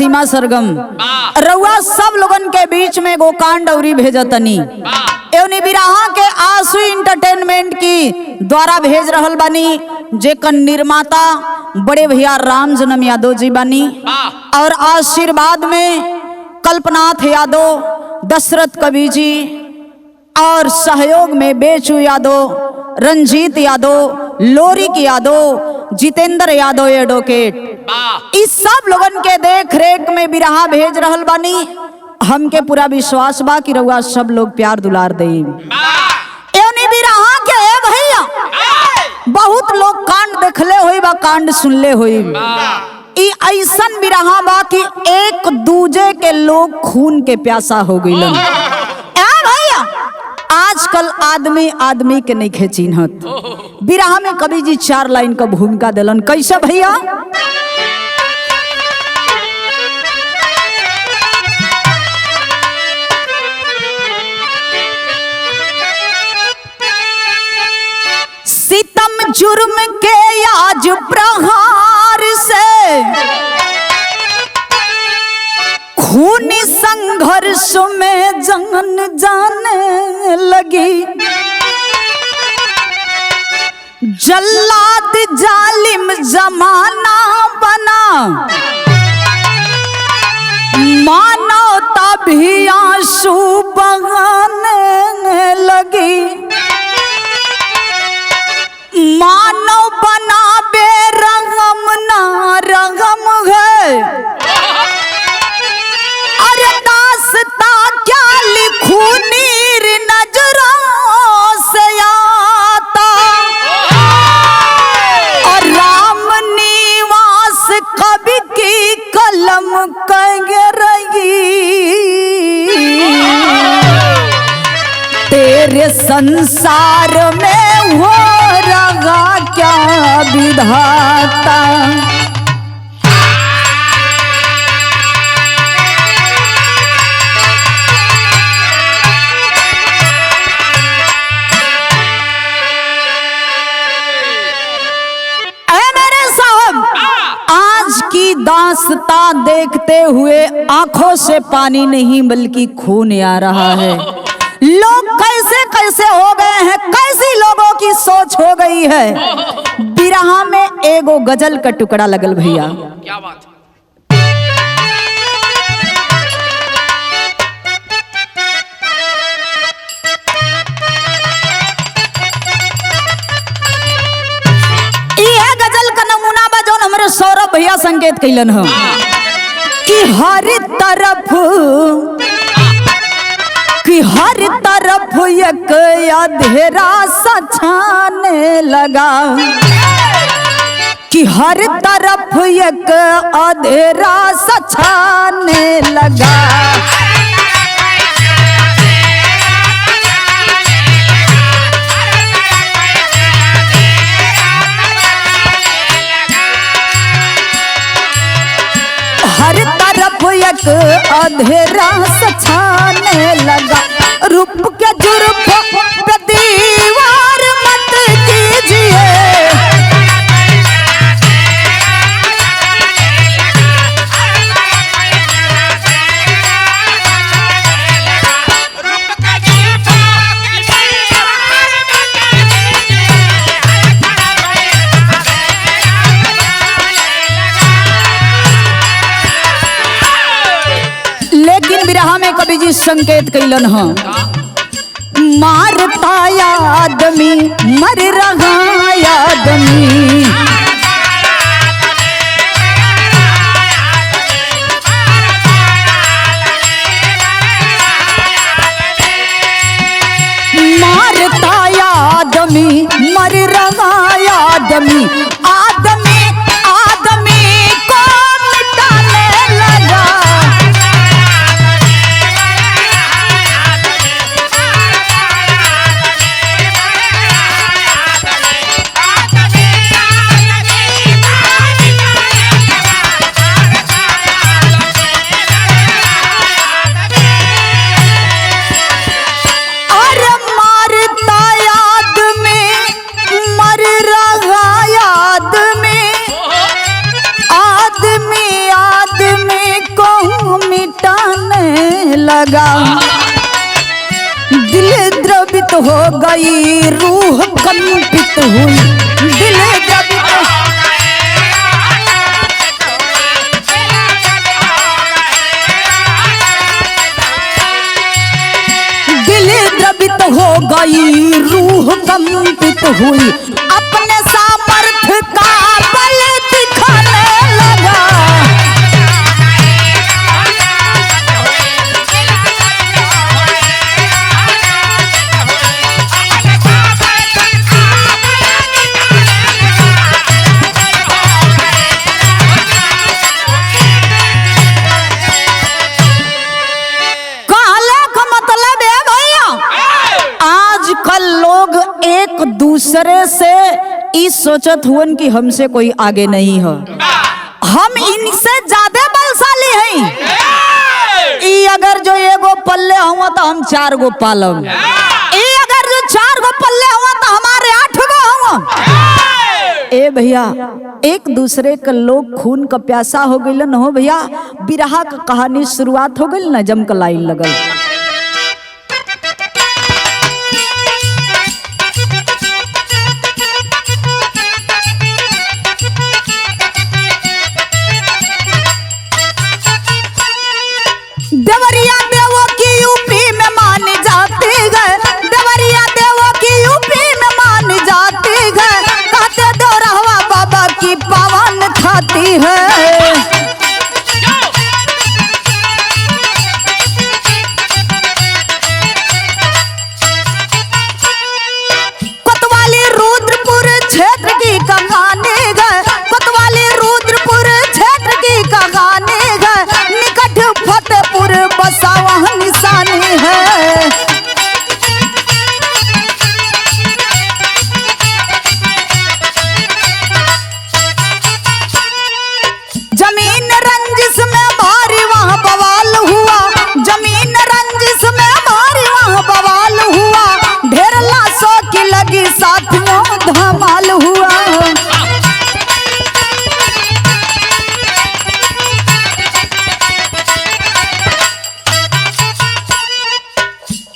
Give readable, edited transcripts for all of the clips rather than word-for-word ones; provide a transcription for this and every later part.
सीमा सरगम रउआ सब लोगन के बीच में एगो कांड अउरी भेजतनी एवनी बिरहा के आंसू इंटरटेनमेंट की द्वारा भेज रहल बानी, जेकर निर्माता बड़े भैया राम जन्म यादव जी बानी और आशीर्वाद में कल्पनाथ यादव, दशरथ कवि जी और सहयोग में बेचू यादव, रंजीत यादव, लोरिक यादव, जितेंद्र यादव एडवोकेट, इस सब लोगन के देख रेख में बिरहा भेज रहल बानी। हमके पूरा विश्वास बा कि रउआ सब लोग प्यार दुलार देई। एवनी बिरहा के भैया बहुत लोग कांड देखले होई बा, कांड सुनले होई। ई ऐसन बिरहा बा कि एक दूजे के लोग खून के प्यासा हो गइलन। भैया आजकल आदमी आदमी के नहीं चिन्हत। बिरहा में कवि जी 4 लाइन का भूमिका दिलन। कैसे भैया? सितम जुर्म के आज प्रहार से खूनी संघर्ष में जान जाने लगी, जल्लाद जालिम जमाना बना, मानवता भी आंसू बहाने लगी, मानव बना बेरहम ना रहम है, अरे दास्ता क्या लिखूं नीर नजरों से आता, और राम निवास कवि की कलम कह रही, तेरे संसार में हो रहा क्या विधाता। आज की दास्तां देखते हुए आंखों से पानी नहीं बल्कि खून आ रहा है। लोग कैसे कैसे हो गए हैं, कैसी लोगों की सोच हो गई है। बिरहा में एगो गजल का टुकड़ा लगल भैया। क्या बात है? यह गजल का नमूना बा जो हमारे सौरभ भैया संकेत कैलन हो कि हर तरफ एक अंधेरा सा छाने लगा, कि हर तरफ एक अंधेरा सा छाने लगा, हर तरफ एक अंधेरा सा छाने लगा, रूप के जुर्फ पे दीवार मत कीजिए, लेकिन बिरहा में कवि जी संकेत कैलन ह मारता आदमी मर रहा आदमी, मारता आदमी मर रहा आदमी, आदमी आदमी को मिटाने लगा, लगा। दिल द्रवित हो गई, रूह कंपित हुई, दिल द्रवित हो गई, रूह कंपित हुई, अपने सामर्थ्य का बल दिखाने लगा। दूसरे से इस सोचत हुन कि हमसे कोई आगे नहीं है, हम इनसे ज्यादा बलशाली हैं। ई अगर जो एगो पल्ले हुआ तो हम 4 गो पालब, ई अगर जो 4 गो पल्ले हुआ तो हमारे 8 गो हुआ। ए भैया, एक दूसरे का लोग खून का प्यासा हो गई न हो भैया। बिरहा का कहानी शुरुआत हो गई न, जम का लाइन लगल। देवरिया देवों की यूपी में मानी जाती है, देवरिया देवों की यूपी में मानी जाती है, कहते दोरहवा बाबा की पावन खाती है। कोतवाली रुद्रपुर क्षेत्र की कहानी है, कोतवाली रुद्रपुर क्षेत्र की कहानी है, निकट फतेहपुर बसा वहाँ निशानी है। जमीन रंजिश में भारी वहाँ बवाल हुआ, जमीन रंजिश में भारी वहाँ बवाल हुआ, ढेर लाशों की लगी साथियों धमाल हुआ।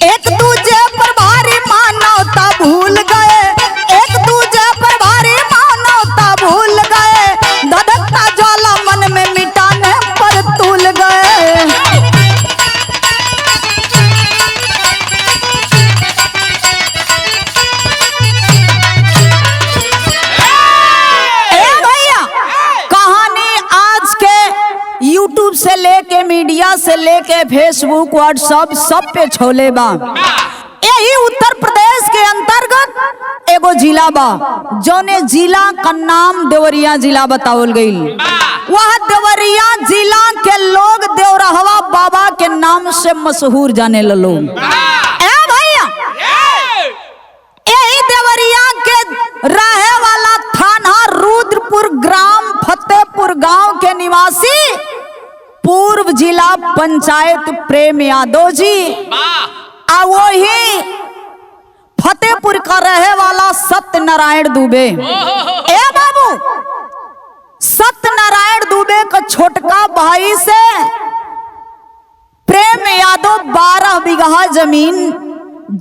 एक दूजे पर भारी मानवता भूल गए, एक दूजे पर भारी मानवता भूल गए, धधकता ज्वाला मन में मिटाने पर तुल गए। भैया, कहानी आज के YouTube से लेके मीडिया से लेके फेसबुक व्हाट्सएप सब पे छोले बा। यही उत्तर प्रदेश के अंतर्गत एगो जिला बा, जौने जिला का नाम देवरिया जिला बतावल गईल। वह देवरिया जिला के लोग देवरहवा बाबा के नाम से मशहूर जाने लो। भैया, यही देवरिया के रहे वाला थाना रुद्रपुर ग्राम फतेहपुर गांव के निवासी पूर्व जिला पंचायत प्रेम यादव जी, वही फतेहपुर का रहे वाला सत्यनारायण दुबे। ए बाबू, सत्यनारायण दुबे का छोटका भाई से प्रेम यादव 12 बीघा जमीन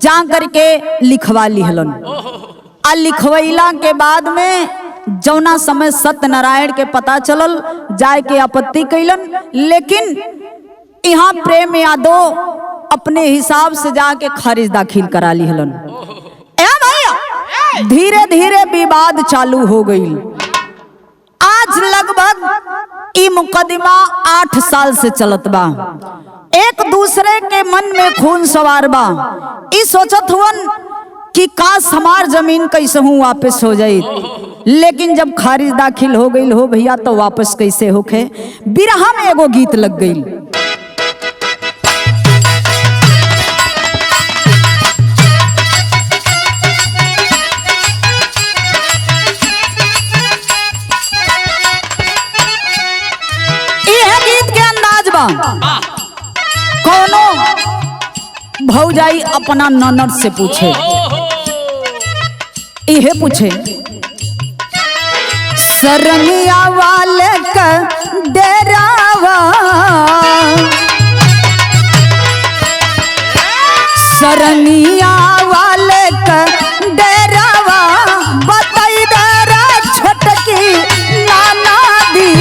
जा करके लिखवा लिहलन। आ लिखवैला के बाद में जौना समय सत्यनारायण के पता चलल, जाय के आपत्ति कैलन, लेकिन यहाँ प्रेम यादव अपने हिसाब से जाके खारिज दाखिल करा लिहलन। भैया, धीरे धीरे विवाद चालू हो गई। आज लगभग ई मुकदमा 8 साल से चलत बा। एक दूसरे के मन में खून सवार बा। ई सोचत हुवन कि काश हमार जमीन कैसे हूँ वापस हो जाई, लेकिन जब खारिज दाखिल हो गई हो भैया तो वापस कैसे होखे। बिरहा में एगो गीत लग गई। कोनो भौजाई अपना ननद से पूछे, इहे पूछे, सरनिया वाले का डेरावा बरनिया वाले का डेरावा बताई दरा छोटकी नाना दी।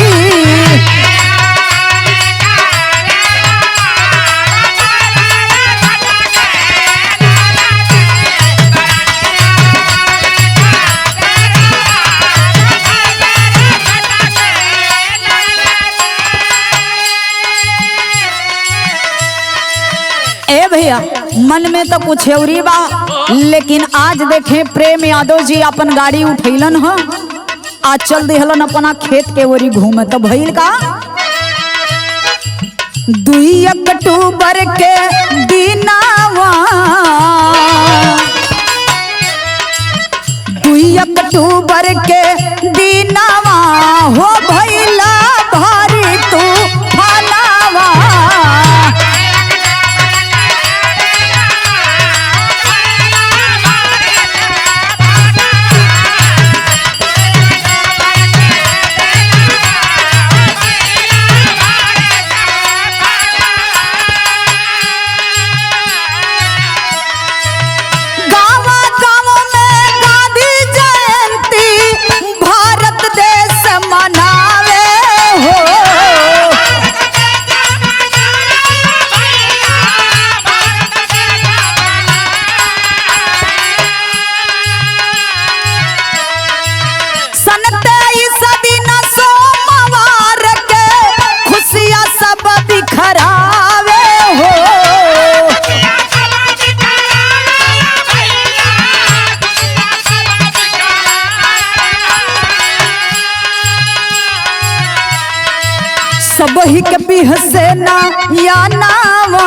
ए भैया मन में तो कुछ औरी बा, लेकिन आज देखे प्रेम यादव जी अपन गाड़ी उठैलन ह आज चल दिहलन अपना खेत के ओरी घूमे। तो भइल का 2 अक्टूबर के दिनावा 2 अक्टूबर के दिनावा हो भइला भारी तूफानावा। सबही के बिहसे ना या नावा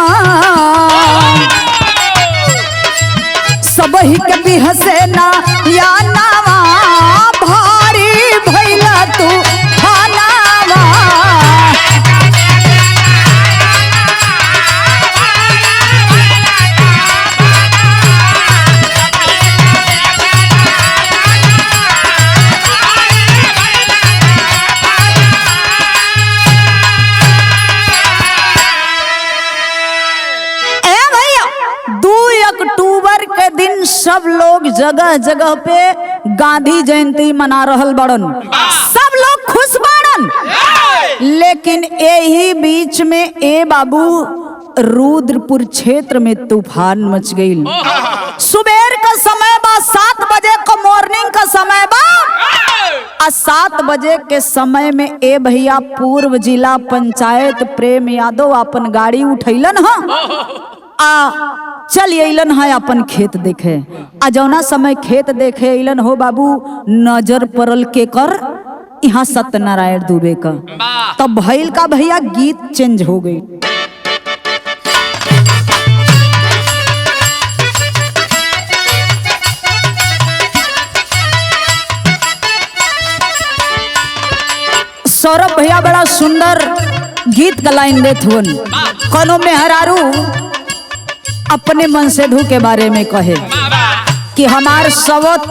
सबही के बिहसे ना या नावा भारी भइला तू खानावा। सब लोग जगह जगह पे गांधी जयंती मना रहल बड़न, सब लोग खुश बड़न, लेकिन यही बीच में ए बाबू रुद्रपुर क्षेत्र में तूफान मच गई। सुबेर का समय बा 7 बजे का मॉर्निंग का समय बा 7 बजे के समय में ए भैया पूर्व जिला पंचायत प्रेम यादव अपन गाड़ी उठैलन ह चल अलन है अपन खेत देखे। आ जौना समय खेत देखे अलन हो बाबू नजर पड़ल के कर यहाँ सत्यनारायण दुबे का। तब भइल का भैया गीत चेंज हो गई। सौरभ भैया बड़ा सुंदर गीत का लाइन देत हुन। कोनो मेहरारू अपने मन से धू के बारे में कहे कि हमार सवत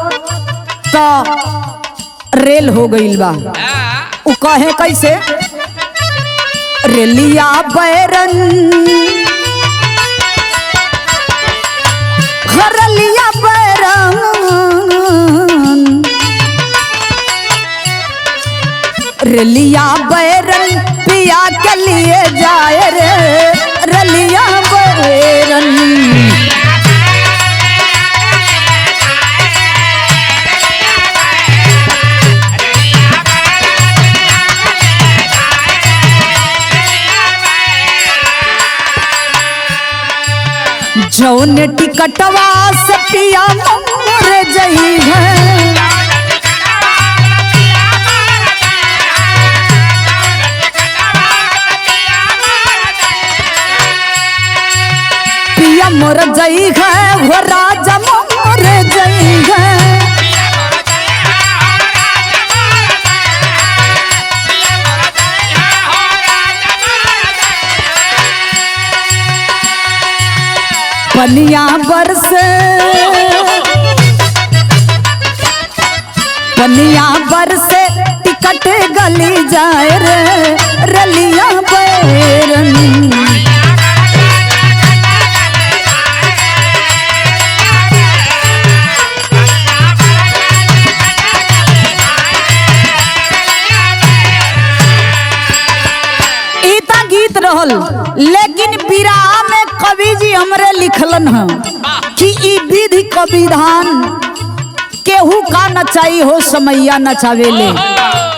तो रेल हो गईल बा। उ कहे कैसे रेलिया बैरन घरलिया बैरन रेलिया बैरन पिया के लिए जाए रे रलिया बैरन। जौन टिकटवा से पिया मोर जई है पिया मोर जई है वो राजा मोर जई है। पनिया बरसे टिकट गली जाए रे रलिया बैरन। रहल, लेकिन बिरहा में कवि जी हमरे लिखलन है कि ई विधि का विधान केहू का नचाई हो समैया नचावेले।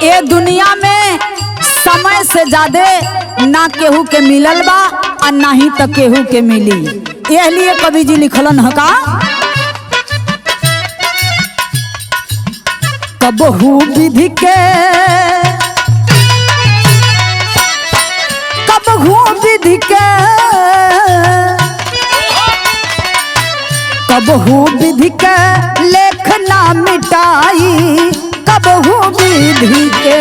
ये दुनिया में समय से ज्यादा ना केहू के मिलल बा और ना ही तो केहू के मिली। यह लिए कवि जी लिखलन है का कबहू विधि के कबहू विधि के कबहू विधि के लेख ना मिटाई कबहू विधि के।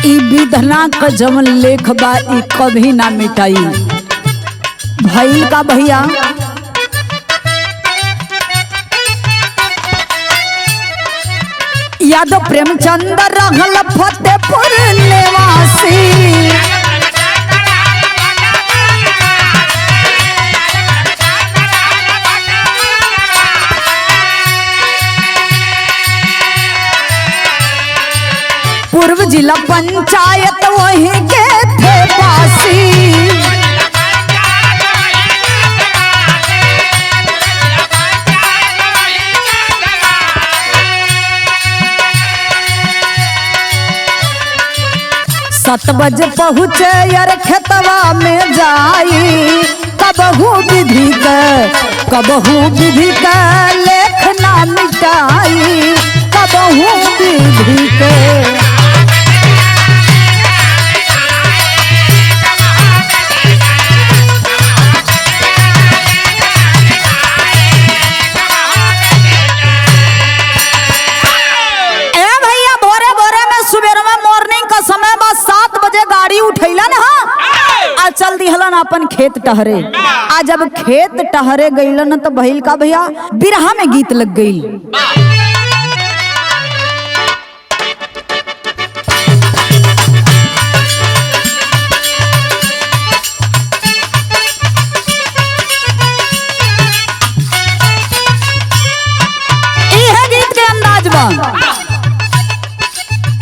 ई विधना का जमन लेख बा ई कभी ना मिटाई। भइल का भैया यादव प्रेमचंद रहल फतेहपुर निवासी। पूर्व जिला पंचायत वहीं के थे पासी। सात बजे पहुँचे यार खेतवा में जाई कबहू विधि के लेख ना मिटाई कबहू विधि के। चल दिहलन अपन खेत टहरे। आ जब खेत टहरे गईलन तो भइल का भैया बिरहा में गीत लग गई। यह गीत के अंदाज बा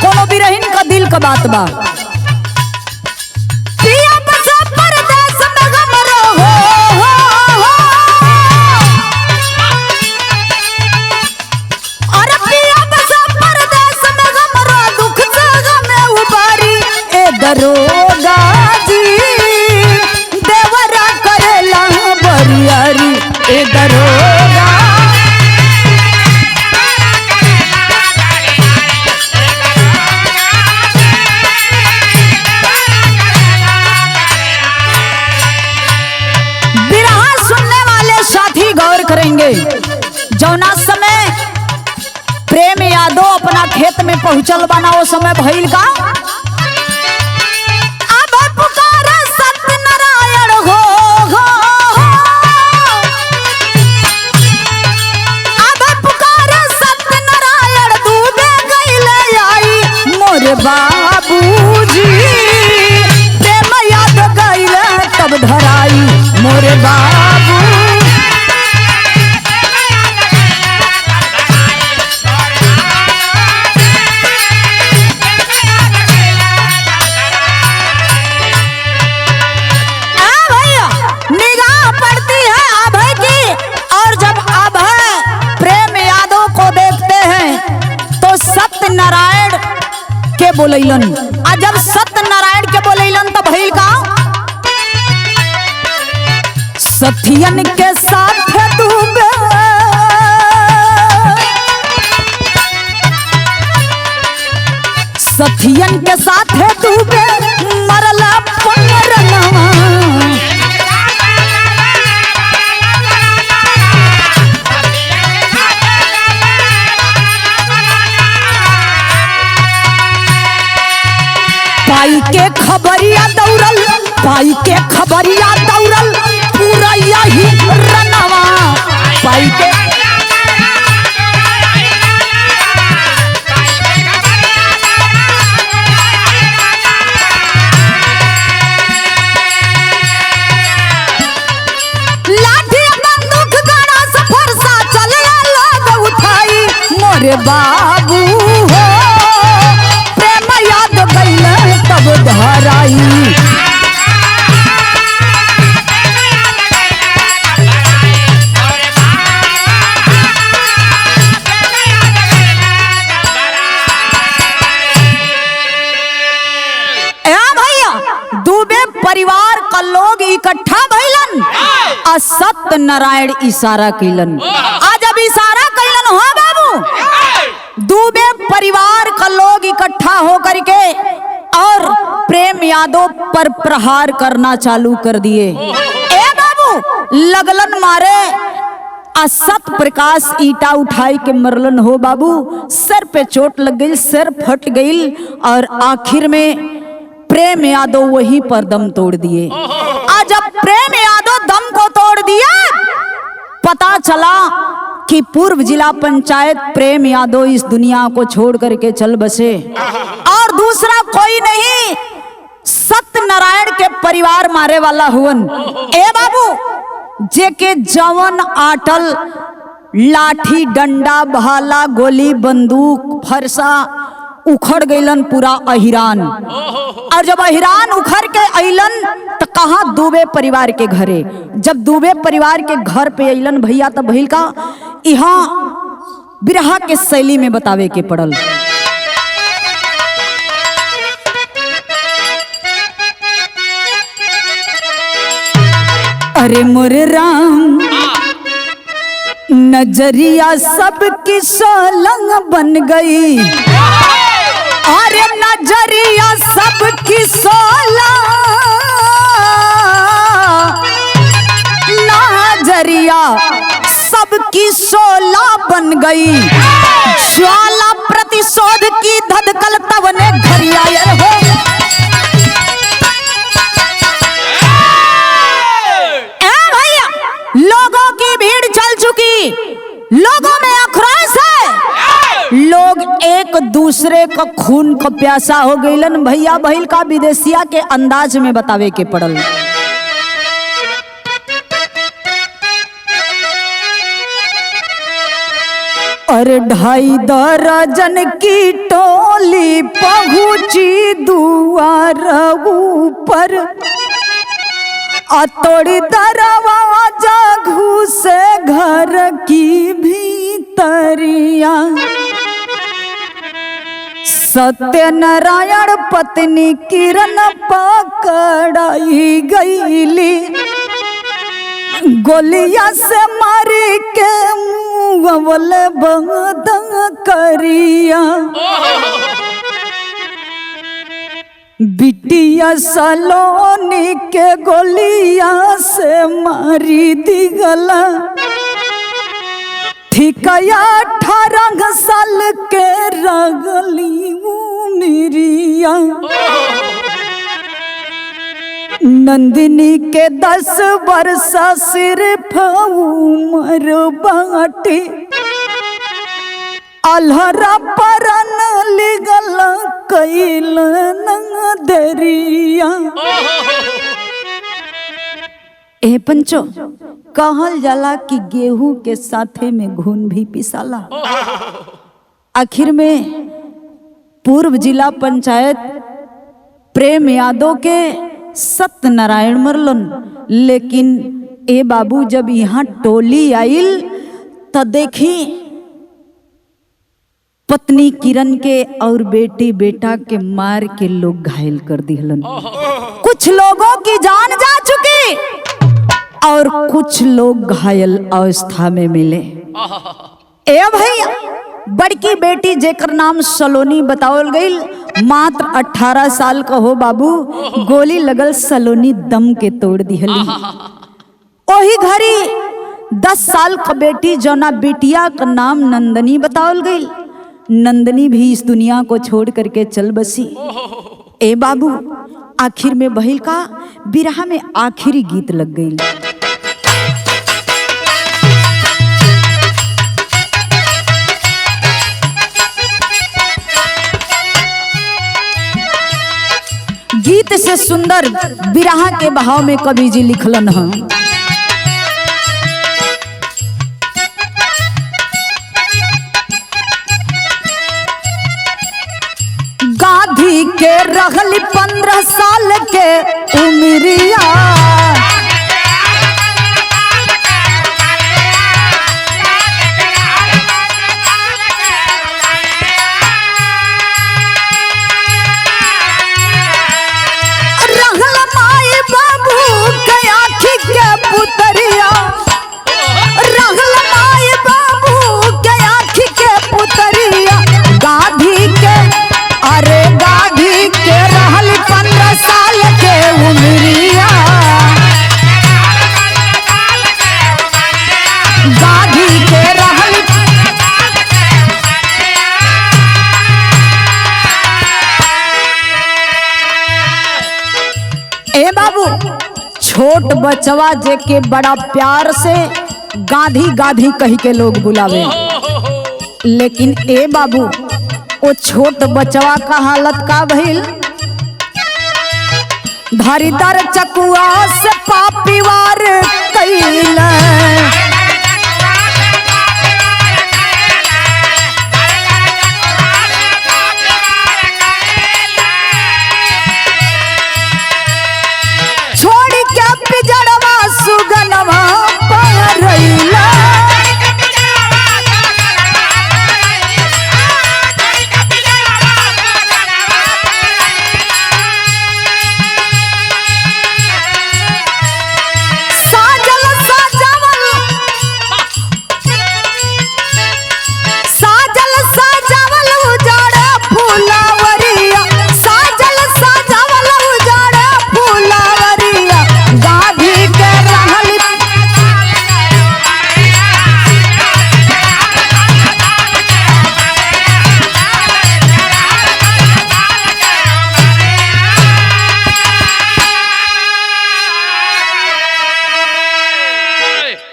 कोनो बिरहिन का दिल का बात बा। दरोगा जी देवरा करेला बरियारी ए दरोगा। बिरहा सुनने वाले साथी गौर करेंगे जौना समय प्रेम यादव अपना खेत में पहुंचल बना वो समय भइल का बाबूजी प्रेम याद गईले तब धराई मोरे बाबू। भैया निगाह पड़ती है अभय की और जब अभय प्रेम यादव को देखते हैं तो सत्यनारायण के बोलैलन। आ जब सत्यनारायण के बोलैलन तो भइल का सथियन के साथ डूबे सथियन के साथ डूबे मरला पंगरनवा। पाई के खबरिया दौड़ल पूरा यही रनवा। पाई के बाबू हो, प्रेम याद गइल तब धराई। दुबे परिवार का लोग इकट्ठा भइलन आ सत्यनारायण इशारा कैलन। आज अब इशारा कैलन हो बाबू, दुबे परिवार का लोग इकट्ठा हो करके और प्रेम यादव पर प्रहार करना चालू कर दिए। ए बाबू लगलन मारे आ सत्य प्रकाश ईटा उठाई के मरलन हो बाबू, सर पे चोट लग गई, सर फट गई और आखिर में प्रेम यादव वहीं पर दम तोड़ दिए। आज जब प्रेम यादव दम को तोड़ दिया, पता चला कि पूर्व जिला पंचायत प्रेम यादव इस दुनिया को छोड़ करके चल बसे और दूसरा कोई नहीं सत्यनारायण के परिवार मारे वाला हुवन। ए बाबू जेके जवन आटल लाठी डंडा भाला गोली बंदूक फरसा उखड़ गईलन पूरा अहिरान। और जब अहिरान उखड़ के अइलन तो कहा दुबे परिवार के घरे। जब दुबे परिवार के घर पे अइलन भैया तब भइल का यहाँ बिरहा के शैली में बतावे के पड़ल। अरे मोरे राम नजरिया सबकी सोलंग बन गई, अरे नजरिया सबकी सोला, नजरिया सबकी सोला बन गई, ज्वाला प्रतिशोध की धधकल तब ने घरिया हो। भैया लोगों की भीड़ चल चुकी, लोगों में आक्रोश है, लोग एक दूसरे का खून का प्यासा हो गईलन। भैया बहिल का विदेशिया के अंदाज में बतावे के पड़ल। और 2.5 दर्जन की टोली पहुंची दुआर ऊपर, तोड़ी दरवाजा घुसे घर की भीतरिया, सत्यनारायण पत्नी किरण पकड़ाई गईली, गोलिया से मारी के मुँहवल बंद करिया, बिटिया सलोनी के गोलिया से मारी दिगला, ठिकया 18 साल के रगली उमिरिया, नंदिनी के 10 वर्ष सिर्फ उम्र बाटे, अलहरा परन लिगल कैलन दरिया। ए पंचो कहल जाला कि गेहूं के साथे में घुन भी पिसाला। आखिर में पूर्व जिला पंचायत प्रेम यादव के सत्यनारायण मरलन, लेकिन ए बाबू जब यहाँ टोली आइल तो देखी पत्नी किरण के और बेटी बेटा के मार के लोग घायल कर दिहलन। कुछ लोगों की जान जा चुकी और कुछ लोग घायल अवस्था में मिले। ए भैया बड़की बेटी जेकर नाम सलोनी बतावल गई, मात्र 18 साल का हो बाबू, गोली लगल सलोनी दम के तोड़ दिहली। वही घड़ी 10 साल का बेटी जौना बेटिया का नाम नंदनी बतावल गई, नंदनी भी इस दुनिया को छोड़ करके चल बसी। ए बाबू आखिर में बहिल का बिरहा में आखिरी गीत लग गई। गीत से सुंदर बिरहा के बहाव में कवि जी लिखलन है। के रहली 15 साल के उमरिया। रहल माई बाबू के आँखी के पुतरिया, रहल माई बाबू के आँखी के पुतरिया। गाधी के अरे गाधी के रहल 15 साल के उमरिया। गाधी के रहल ए बाबू छोट बचवा जे के बड़ा प्यार से गाधी गाधी कही के लोग बुलावे, लेकिन ए बाबू वो छोट बचवा का हालत का भइल। धारीदार चकुआ से पापी वार कइल। छोड़ी के पिजड़वा सुगनवा परइला।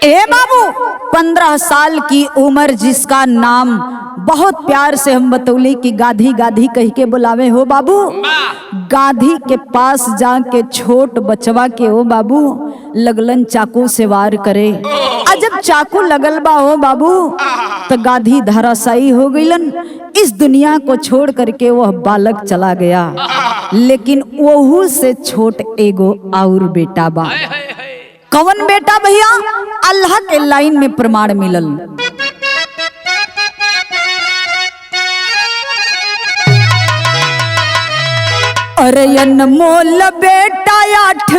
ए बाबू 15 साल की उम्र जिसका नाम बहुत प्यार से हम बतौली कि गाधी गाधी कह के बुलावे हो बाबू। गाधी के पास जाके छोट बचवा के हो बाबू लगलन चाकू से वार करे। जब चाकू लगल बा हो बाबू तो गाधी धराशायी हो गईलन। इस दुनिया को छोड़ करके वह बालक चला गया, लेकिन वहू से छोट एगो और बेटा बा। कौन बेटा भैया? अल्लाह के लाइन में प्रमाण मिलल। अरे अनमोल बेटा 8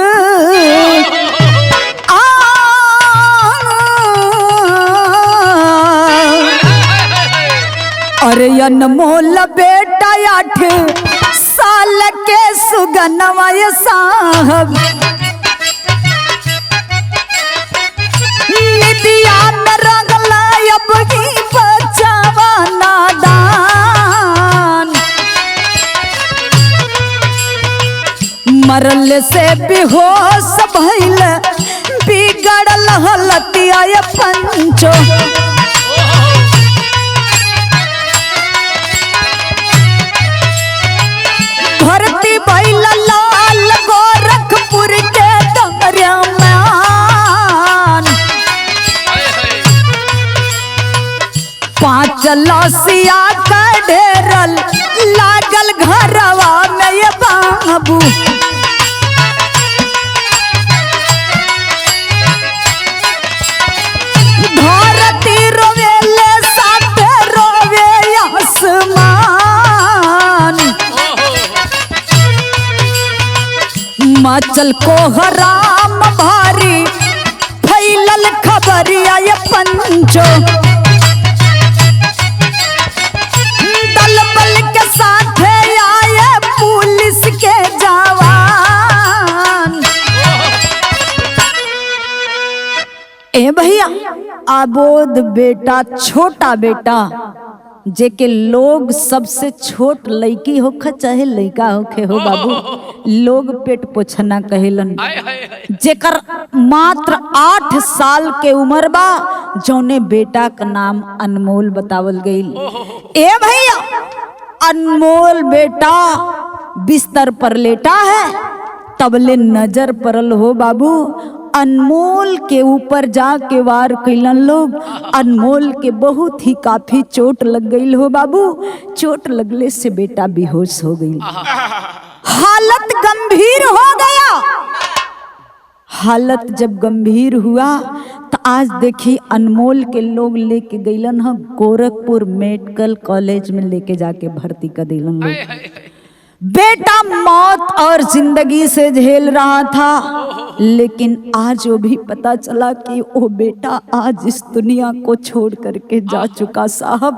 अरे अनमोल बेटा 8 साल के सुगनवा साहब। निदिया में रगला अब ही बचावा नादान। मरल से बेहोश भइल बिगड़ल हलतिया पंचो। धरती भइल लाल गोरखपुर के दरियामान। 5 लसिया का ढेरल लागल घरवा में ये बाबू। धरती रोवेले साथे रोवे आसमान। मचल को हराम भारी फैलल खबरिया ये पंचो। दल बल के साथ आए पुलिस के जवान। ए भैया आबोद बेटा छोटा बेटा जेके लोग सबसे छोट लड़की होखे चाहे लड़का होखे हो बाबू लोग पेट पोछना कहेलन। जेकर मात्र 8 साल के उम्र बा जौने बेटा का नाम अनमोल बतावल गईल। ए भैया अनमोल बेटा बिस्तर पर लेटा है तबले नजर पड़ल हो बाबू अनमोल के ऊपर जाके वार कैलन लोग। अनमोल के बहुत ही काफी चोट लग गई हो बाबू। चोट लगले से बेटा बेहोश हो गई, हालत गंभीर हो गया। हालत जब गंभीर हुआ तो आज देखी अनमोल के लोग लेके गईलन ह गोरखपुर मेडिकल कॉलेज में लेके जाके भर्ती कर दिलन लोग। बेटा मौत और जिंदगी से झेल रहा था, लेकिन आज वो भी पता चला कि वो बेटा आज इस दुनिया को छोड़ करके जा चुका। साहब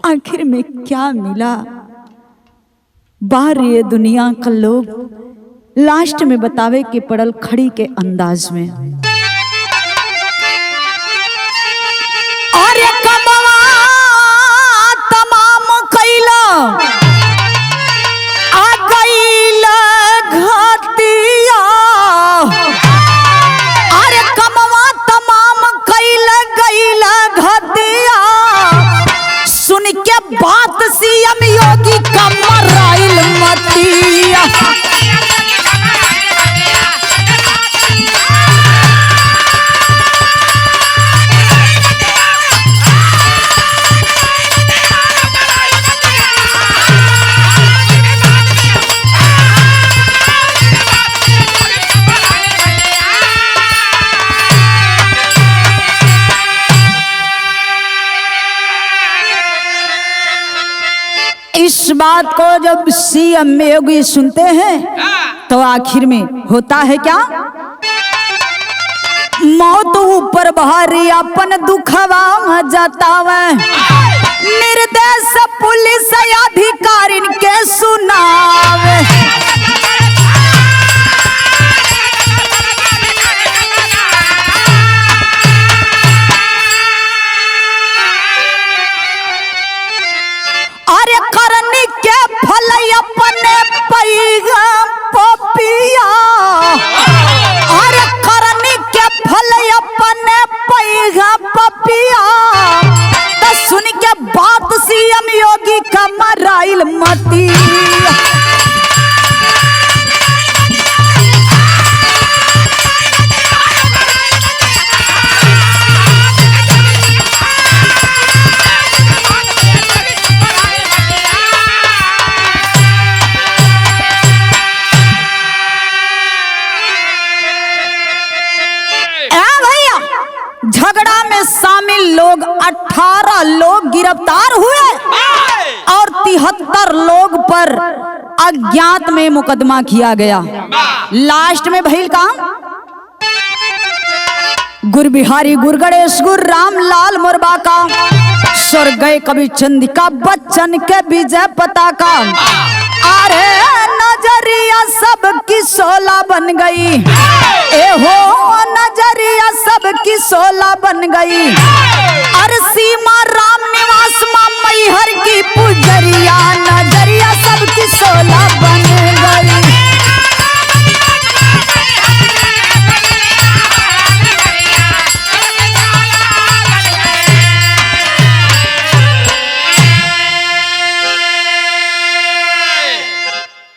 आखिर में क्या मिला? बाहर ये दुनिया का लोग लास्ट में बतावे के पड़ल खड़ी के अंदाज में। और ये कमवा तमाम कैला आ गईला घातिया। अरे कमवा तमाम कैला गईला घातिया। सुन के बात सीएम योगी का मराइल मतिया। इस बात को जब सीएम योगी सुनते हैं तो आखिर में होता है क्या? मौत ऊपर भारी अपन दुखवा जतावे। निर्देश पुलिस अधिकारी के सुनावे। अरे करनी के फल अपने पैगा पपिया। अरे करनी के फल अपने पैगा पपिया। तो सुन के बात सीएम योगी का मराइल मतिया। झगड़ा में शामिल लोग 18 लोग गिरफ्तार हुए और 73 लोग पर अज्ञात में मुकदमा किया गया। लास्ट में भइल काम गुरु बिहारी गुरु गणेश गुरु रामलाल मुरबा का स्वर्ग गए कवि चंद्रिका बच्चन के विजय पताका। अरे नजरिया सबकी सोला बन गई। ए हो नजरिया सबकी सोला बन गई। अरे सीमा राम निवास मां मैहर की पुजरिया। नजरिया सबकी सोला बन